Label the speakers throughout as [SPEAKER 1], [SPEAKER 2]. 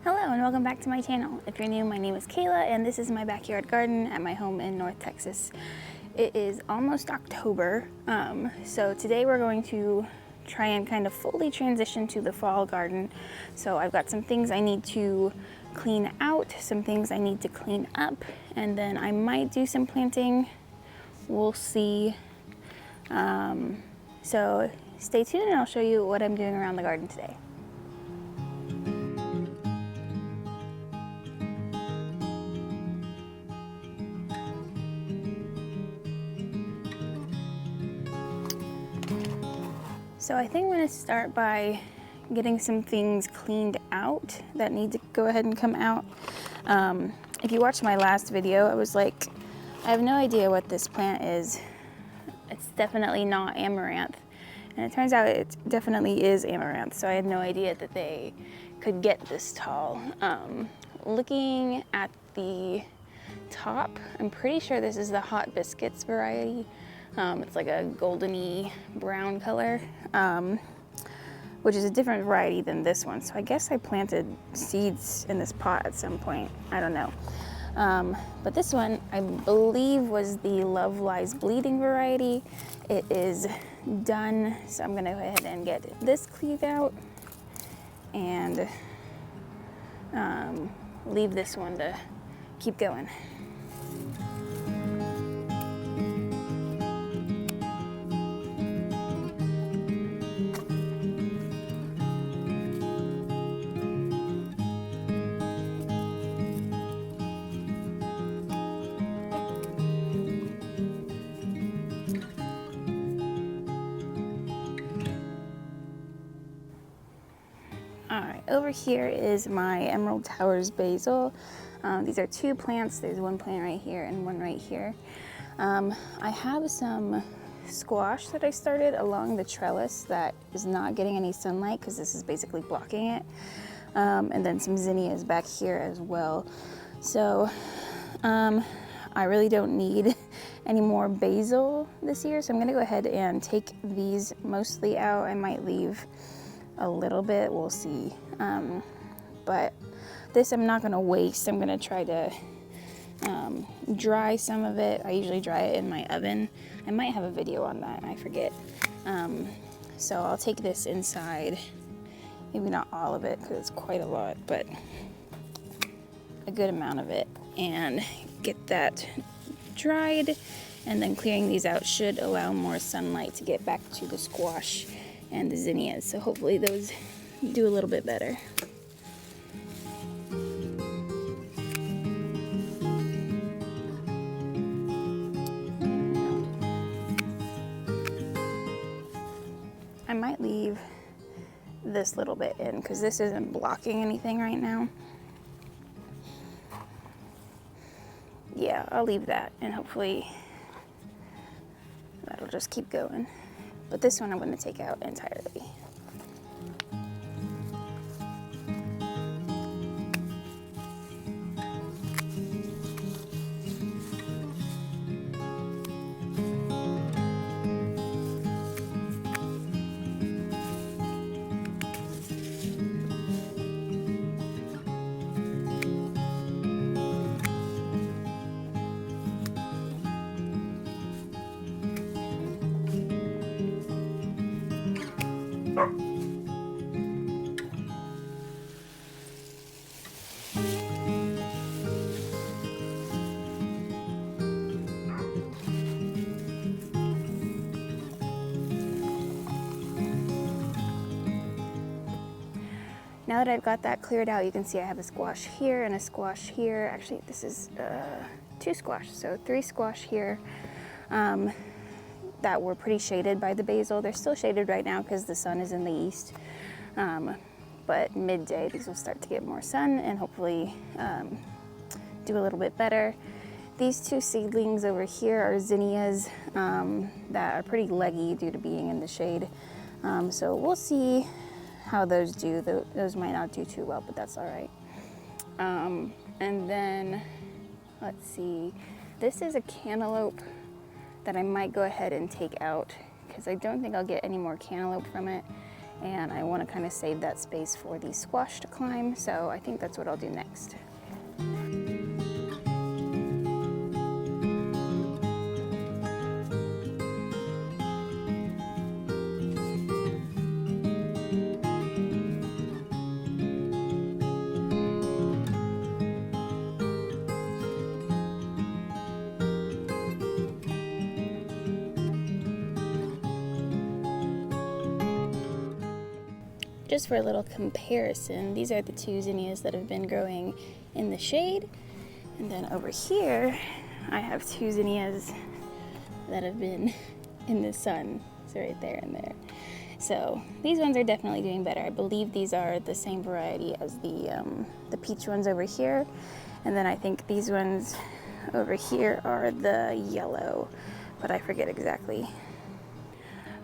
[SPEAKER 1] Hello and welcome back to my channel. If you're new, my name is Kayla and this is my backyard garden at my home in North Texas. It is almost October, so today we're going to try and kind of fully transition to the fall garden. So I've got some things I need to clean out, some things I need to clean up, and then I might do some planting. We'll see. So stay tuned and I'll show you what I'm doing around the garden today. So I think I'm going to start by getting some things cleaned out that need to go ahead and come out. If you watched my last video, I was like, I have no idea what this plant is. It's definitely not amaranth. And it turns out it definitely is amaranth, so I had no idea that they could get this tall. Looking at the top, I'm pretty sure this is the Hot Biscuits variety. It's like a goldeny brown color, which is a different variety than this one. So I guess I planted seeds in this pot at some point. I don't know. But this one, I believe, was the Love Lies Bleeding variety. It is done, so I'm gonna go ahead and get this cleaned out and leave this one to keep going. Alright, over here is my Emerald Towers basil. These are two plants. There's one plant right here and one right here. I have some squash that I started along the trellis that is not getting any sunlight because this is basically blocking it. And then some zinnias back here as well. So I really don't need any more basil this year, so I'm gonna go ahead and take these mostly out. I might leave a little bit, we'll see. But this I'm not gonna waste. I'm gonna try to dry some of it. I usually dry it in my oven. I might have a video on that, I forget. So I'll take this inside, maybe not all of it because it's quite a lot, but a good amount of it, and get that dried. And then clearing these out should allow more sunlight to get back to the squash and the zinnias, so hopefully those do a little bit better. I might leave this little bit in because this isn't blocking anything right now. Yeah, I'll leave that and hopefully that'll just keep going. But this one I'm going to take out entirely. Now that I've got that cleared out, you can see I have a squash here and a squash here. Actually, this is two squash, so three squash here that were pretty shaded by the basil. They're still shaded right now because the sun is in the east. But midday, these will start to get more sun and hopefully do a little bit better. These two seedlings over here are zinnias that are pretty leggy due to being in the shade. So we'll see how those do. Those might not do too well, but that's all right. And then, let's see. This is a cantaloupe that I might go ahead and take out because I don't think I'll get any more cantaloupe from it. and I want to kind of save that space for the squash to climb, so I think that's what I'll do next. Just for a little comparison, these are the two zinnias that have been growing in the shade. And then over here, I have two zinnias that have been in the sun. So right there and there. So these ones are definitely doing better. I believe these are the same variety as the peach ones over here. And then I think these ones over here are the yellow, but I forget exactly.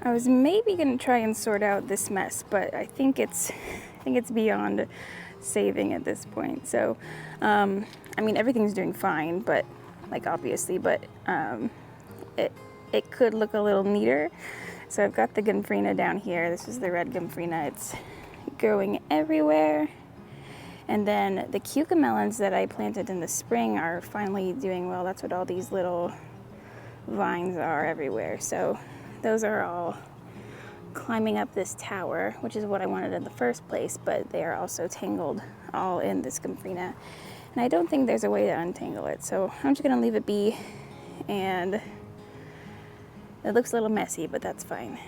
[SPEAKER 1] I was maybe gonna try and sort out this mess, but I think it's beyond saving at this point. So, I mean, everything's doing fine, but like obviously, but it could look a little neater. So I've got the gomphrena down here. This is the red gomphrena. It's growing everywhere. And then the cucamelons that I planted in the spring are finally doing well. That's what all these little vines are everywhere. So those are all climbing up this tower, which is what I wanted in the first place, but they are also tangled all in this gomphrena. And I don't think there's a way to untangle it, so I'm just gonna leave it be. And it looks a little messy, but that's fine.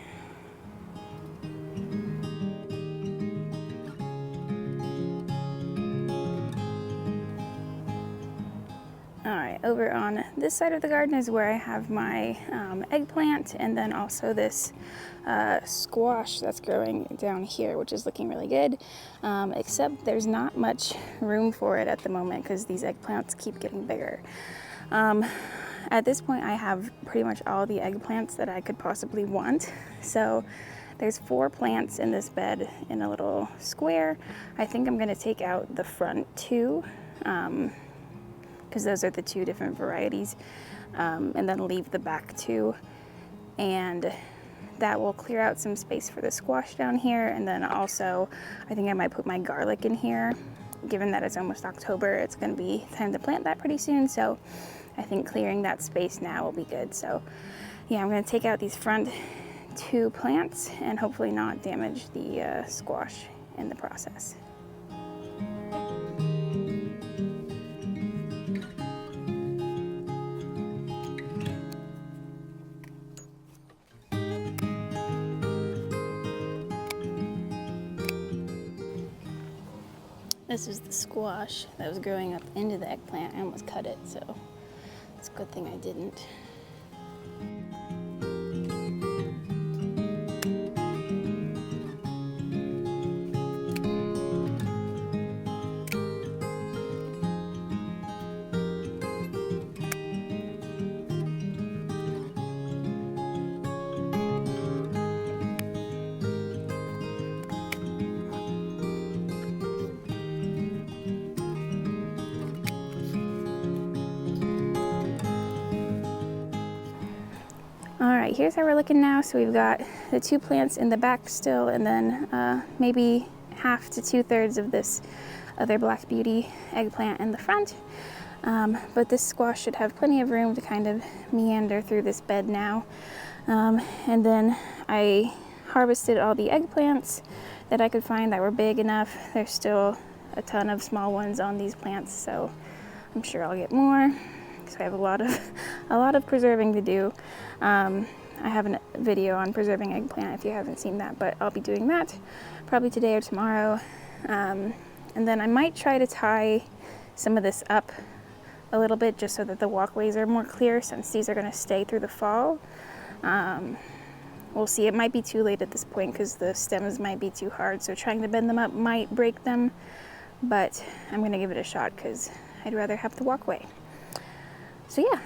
[SPEAKER 1] Alright, over on this side of the garden is where I have my eggplant, and then also this squash that's growing down here, which is looking really good, except there's not much room for it at the moment because these eggplants keep getting bigger. At this point I have pretty much all the eggplants that I could possibly want, so there's 4 plants in this bed in a little square. I think I'm going to take out the front 2, because those are the 2 different varieties, and then leave the back 2, and that will clear out some space for the squash down here. And then also I think I might put my garlic in here, given that it's almost October. It's going to be time to plant that pretty soon, so I think clearing that space now will be good. So yeah, I'm going to take out these front 2 plants and hopefully not damage the squash in the process. This is the squash that was growing up into the eggplant. I almost cut it, so it's a good thing I didn't. Alright, here's how we're looking now. So we've got the 2 plants in the back still, and then maybe half to 2/3 of this other Black Beauty eggplant in the front. But this squash should have plenty of room to kind of meander through this bed now. And then I harvested all the eggplants that I could find that were big enough. There's still a ton of small ones on these plants, so I'm sure I'll get more. So I have a lot of preserving to do. I have a video on preserving eggplant if you haven't seen that, but I'll be doing that probably today or tomorrow. And then I might try to tie some of this up a little bit just so that the walkways are more clear, since these are going to stay through the fall. We'll see. It might be too late at this point because the stems might be too hard, so trying to bend them up might break them, but I'm going to give it a shot because I'd rather have the walkway. So yeah.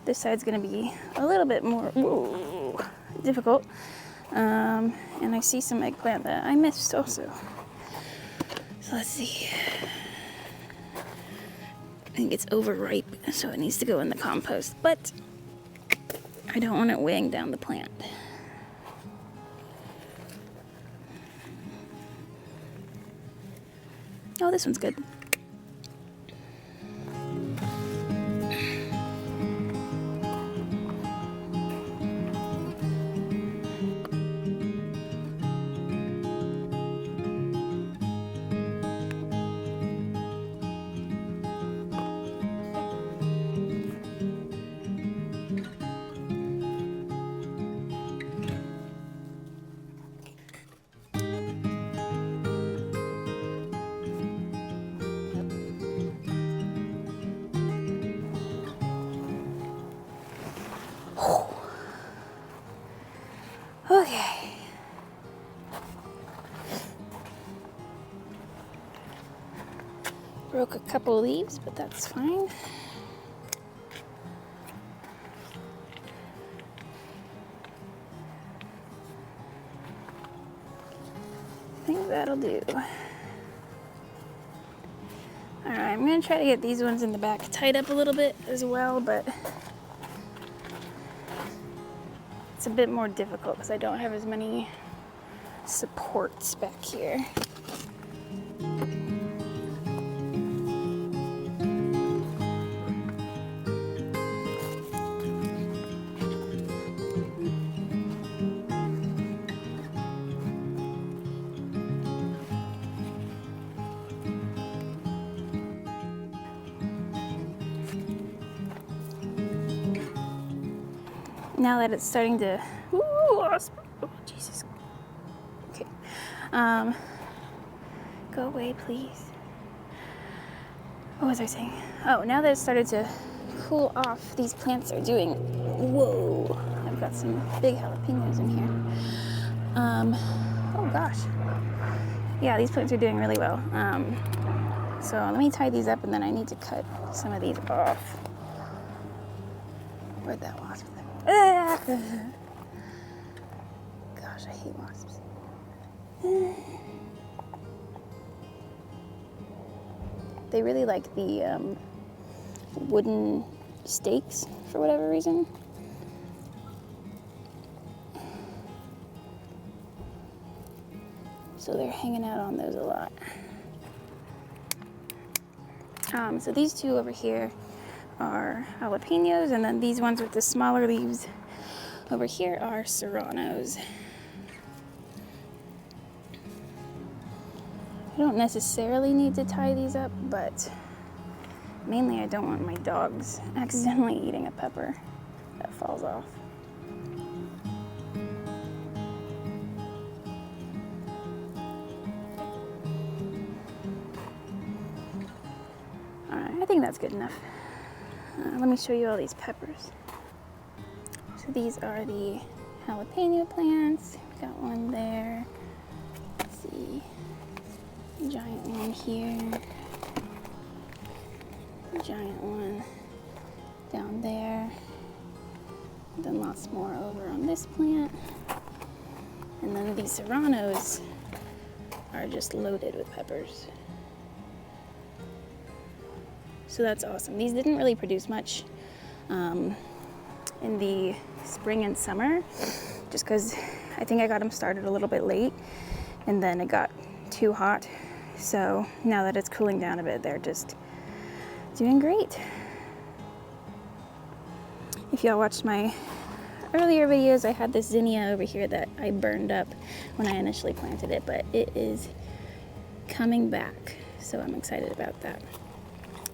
[SPEAKER 1] This side's gonna be a little bit more difficult. And I see some eggplant that I missed also. So let's see. I think it's overripe, so it needs to go in the compost, but I don't want it weighing down the plant. Oh, this one's good. Okay. Broke a couple leaves, but that's fine. I think that'll do. Alright, I'm gonna try to get these ones in the back tied up a little bit as well, but it's a bit more difficult because I don't have as many supports back here. Now that it's starting to, wasp. Oh, Jesus. Okay. Go away, please. What was I saying? Oh, now that it's started to cool off, these plants are doing, whoa. I've got some big jalapenos in here. Oh gosh. Yeah, these plants are doing really well. So let me tie these up and then I need to cut some of these off. Where'd that wasp go? Gosh, I hate wasps. They really like the wooden stakes for whatever reason. So they're hanging out on those a lot. So these two over here are jalapenos, and then these ones with the smaller leaves over here are serranos. I don't necessarily need to tie these up, but mainly I don't want my dogs accidentally eating a pepper that falls off. Alright, I think that's good enough. Let me show you all these peppers. So these are the jalapeno plants. We've got one there. Let's see. Giant one here. Giant one down there. And then lots more over on this plant. And then these serranos are just loaded with peppers. So that's awesome. These didn't really produce much in the spring and summer, just because I think I got them started a little bit late and then it got too hot. So now that it's cooling down a bit, they're just doing great. If y'all watched my earlier videos, I had this zinnia over here that I burned up when I initially planted it, but it is coming back. So I'm excited about that.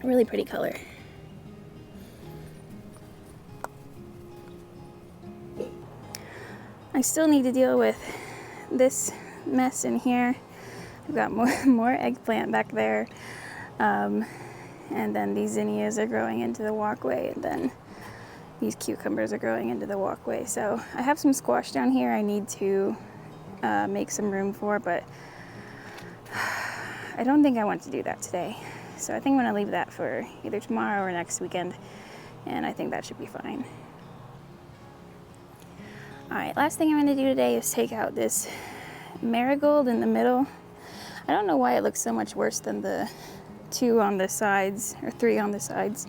[SPEAKER 1] Really pretty color. I still need to deal with this mess in here. I've got more eggplant back there. And then these zinnias are growing into the walkway, and then these cucumbers are growing into the walkway. So I have some squash down here I need to make some room for, but I don't think I want to do that today. So I think I'm gonna leave that for either tomorrow or next weekend and I think that should be fine. All right, last thing I'm gonna do today is take out this marigold in the middle. I don't know why it looks so much worse than the 2 on the sides, or 3 on the sides,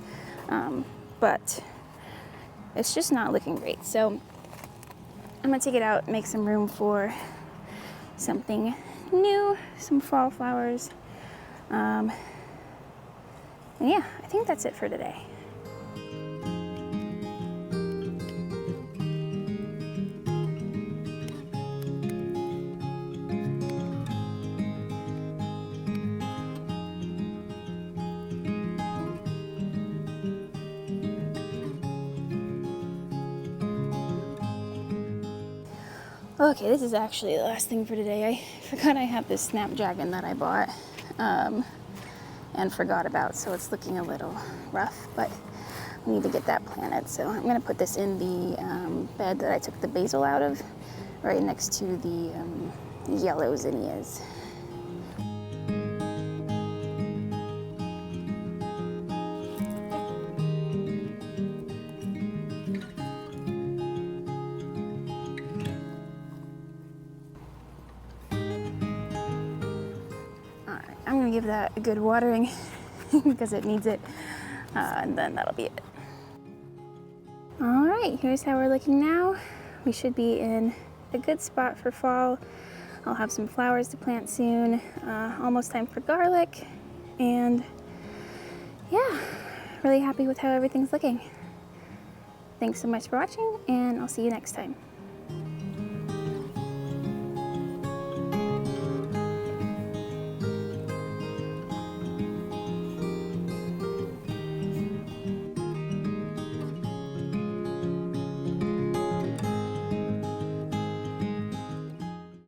[SPEAKER 1] but it's just not looking great. So I'm gonna take it out, make some room for something new, some fall flowers. And yeah, I think that's it for today. Okay, this is actually the last thing for today. I forgot I have this snapdragon that I bought and forgot about, so it's looking a little rough, but we need to get that planted. So I'm gonna put this in the bed that I took the basil out of, right next to the yellow zinnias. I'm gonna give that a good watering because it needs it, and then that'll be it. All right, here's how we're looking now. We should be in a good spot for fall. I'll have some flowers to plant soon. Almost time for garlic, and yeah, really happy with how everything's looking. Thanks so much for watching, and I'll see you next time.